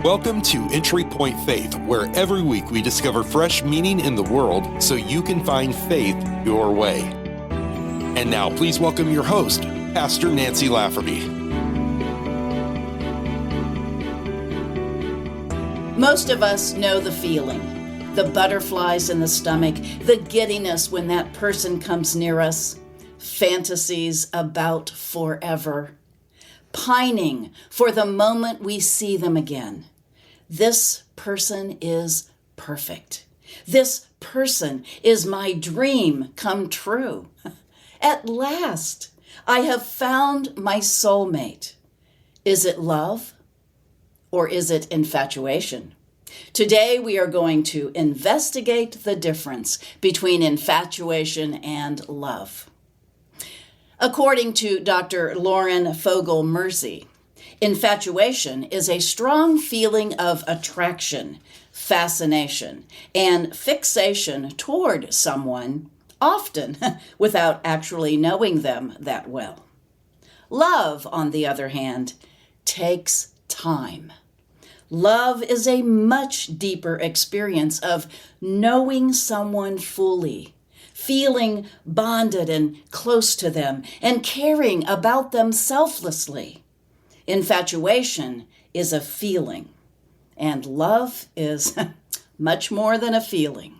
Welcome to Entry Point Faith, where every week we discover fresh meaning in the world so you can find faith your way. And now, please welcome your host, Pastor Nancy Lafferty. Most of us know the feeling, the butterflies in the stomach, the giddiness when that person comes near us, fantasies about forever, pining for the moment we see them again. This person is perfect. This person is my dream come true. At last, I have found my soulmate. Is it love or is it infatuation? Today, we are going to investigate the difference between infatuation and love. According to Dr. Lauren Fogel-Mersey, infatuation is a strong feeling of attraction, fascination, and fixation toward someone, often without actually knowing them that well. Love, on the other hand, takes time. Love is a much deeper experience of knowing someone fully, feeling bonded and close to them, and caring about them selflessly. Infatuation is a feeling, and love is much more than a feeling.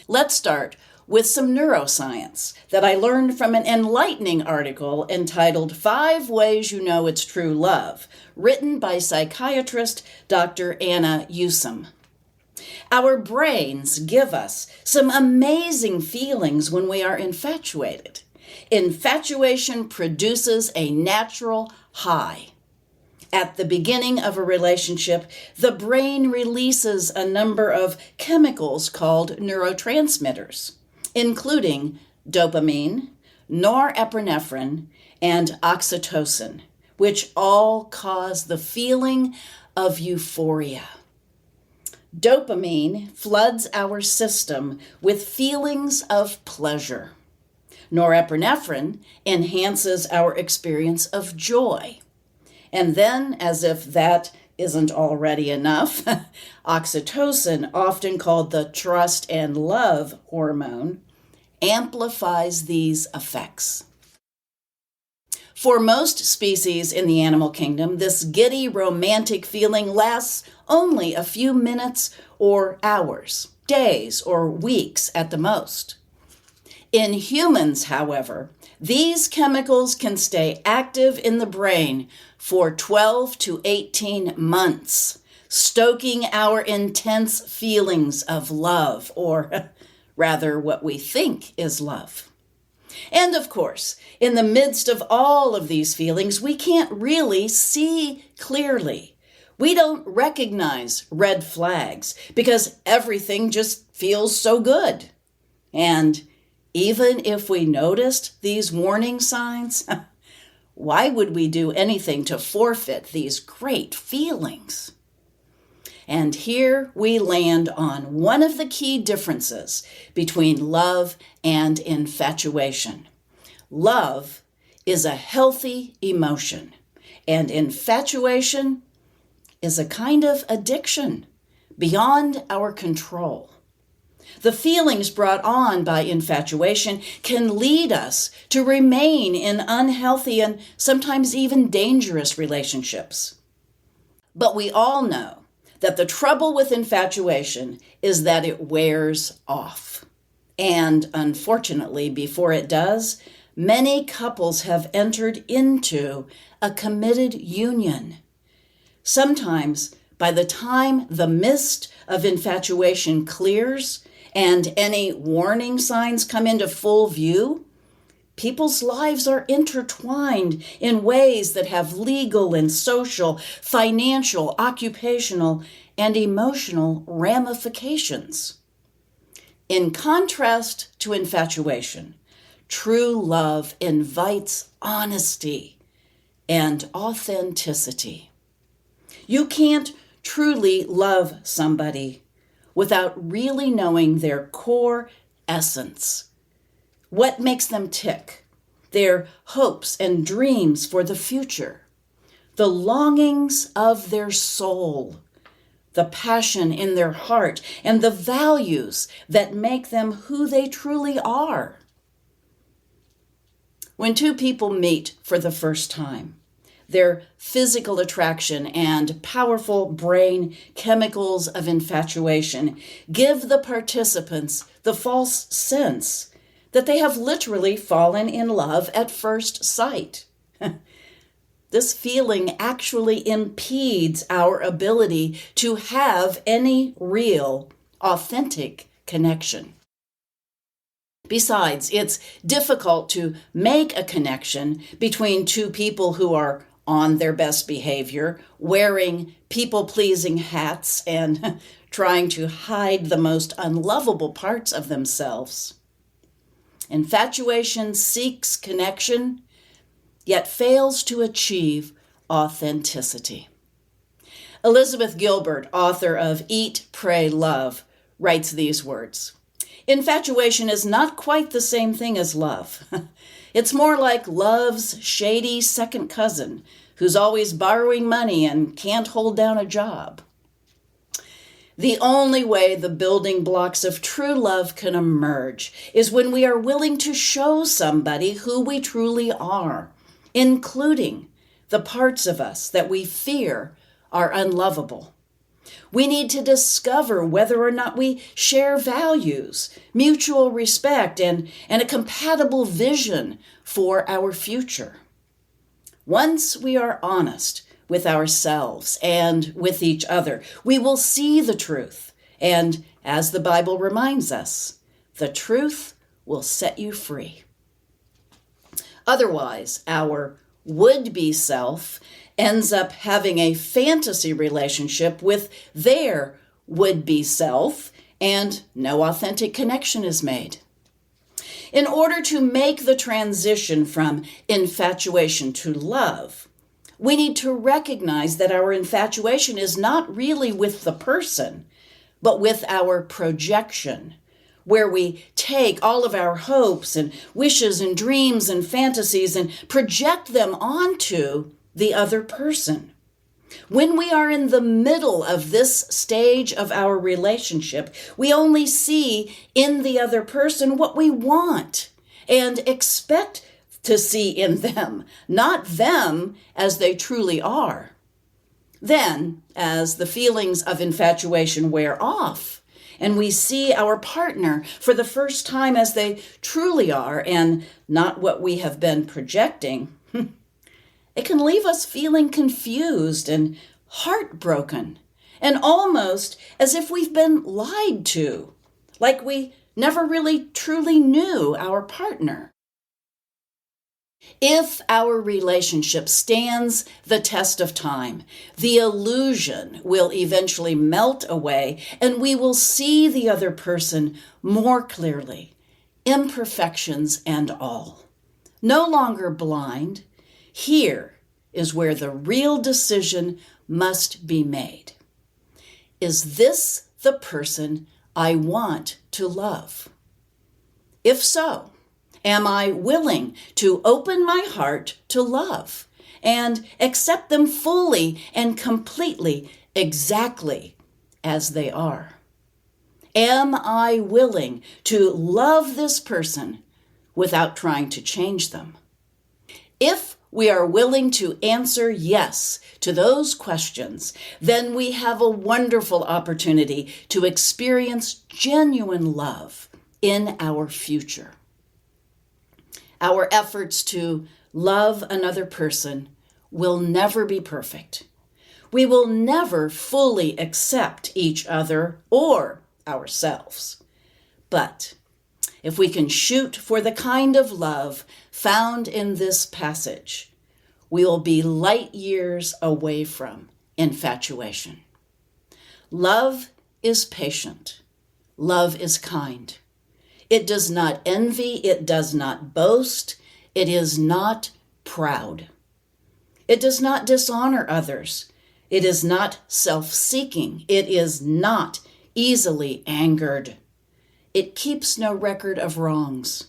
Let's start with some neuroscience that I learned from an enlightening article entitled 5 Ways You Know It's True Love, written by psychiatrist Dr. Anna Usum. Our brains give us some amazing feelings when we are infatuated. Infatuation produces a natural high. At the beginning of a relationship, the brain releases a number of chemicals called neurotransmitters, including dopamine, norepinephrine, and oxytocin, which all cause the feeling of euphoria. Dopamine floods our system with feelings of pleasure. Norepinephrine enhances our experience of joy. And then, as if that isn't already enough, oxytocin, often called the trust and love hormone, amplifies these effects. For most species in the animal kingdom, this giddy romantic feeling lasts only a few minutes or hours, days or weeks at the most. In humans, however, these chemicals can stay active in the brain for 12 to 18 months, stoking our intense feelings of love, or rather what we think is love. And of course, in the midst of all of these feelings, we can't really see clearly. We don't recognize red flags because everything just feels so good. And even if we noticed these warning signs, why would we do anything to forfeit these great feelings? And here we land on one of the key differences between love and infatuation. Love is a healthy emotion, and infatuation is a kind of addiction beyond our control. The feelings brought on by infatuation can lead us to remain in unhealthy and sometimes even dangerous relationships. But we all know that the trouble with infatuation is that it wears off. And unfortunately, before it does, many couples have entered into a committed union. Sometimes, by the time the mist of infatuation clears and any warning signs come into full view, people's lives are intertwined in ways that have legal and social, financial, occupational, and emotional ramifications. In contrast to infatuation, true love invites honesty and authenticity. You can't truly love somebody without really knowing their core essence, what makes them tick, their hopes and dreams for the future, the longings of their soul, the passion in their heart, and the values that make them who they truly are. When two people meet for the first time, their physical attraction and powerful brain chemicals of infatuation give the participants the false sense that they have literally fallen in love at first sight. This feeling actually impedes our ability to have any real, authentic connection. Besides, it's difficult to make a connection between two people who are on their best behavior, wearing people-pleasing hats, and trying to hide the most unlovable parts of themselves. Infatuation seeks connection, yet fails to achieve authenticity. Elizabeth Gilbert, author of Eat, Pray, Love, writes these words: "Infatuation is not quite the same thing as love. It's more like love's shady second cousin who's always borrowing money and can't hold down a job." The only way the building blocks of true love can emerge is when we are willing to show somebody who we truly are, including the parts of us that we fear are unlovable. We need to discover whether or not we share values, mutual respect, and a compatible vision for our future. Once we are honest with ourselves and with each other, we will see the truth. And as the Bible reminds us, the truth will set you free. Otherwise, our would-be self ends up having a fantasy relationship with their would-be self, and no authentic connection is made. In order to make the transition from infatuation to love, we need to recognize that our infatuation is not really with the person, but with our projection, where we take all of our hopes and wishes and dreams and fantasies and project them onto the other person. When we are in the middle of this stage of our relationship, we only see in the other person what we want and expect to see in them, not them as they truly are. Then, as the feelings of infatuation wear off, and we see our partner for the first time as they truly are and not what we have been projecting, it can leave us feeling confused and heartbroken, and almost as if we've been lied to, like we never really truly knew our partner. If our relationship stands the test of time, the illusion will eventually melt away and we will see the other person more clearly, imperfections and all. No longer blind, here is where the real decision must be made. Is this the person I want to love? If so, am I willing to open my heart to love and accept them fully and completely exactly as they are? Am I willing to love this person without trying to change them? If we are willing to answer yes to those questions, then we have a wonderful opportunity to experience genuine love in our future. Our efforts to love another person will never be perfect. We will never fully accept each other or ourselves. But if we can shoot for the kind of love found in this passage, we will be light years away from infatuation. Love is patient. Love is kind. It does not envy, it does not boast, it is not proud. It does not dishonor others. It is not self-seeking. It is not easily angered. It keeps no record of wrongs.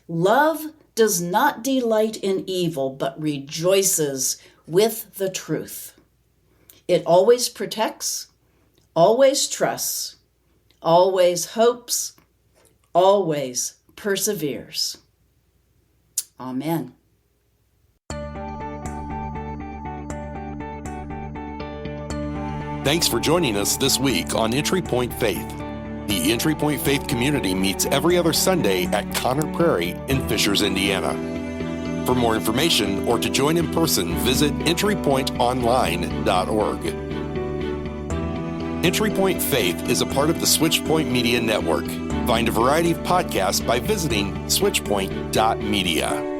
Love does not delight in evil, but rejoices with the truth. It always protects, always trusts, always hopes, always perseveres. Amen. Thanks for joining us this week on Entry Point Faith. The Entry Point Faith community meets every other Sunday at Conner Prairie in Fishers, Indiana. For more information or to join in person, visit entrypointonline.org. Entry Point Faith is a part of the Switchpoint Media Network. Find a variety of podcasts by visiting switchpoint.media.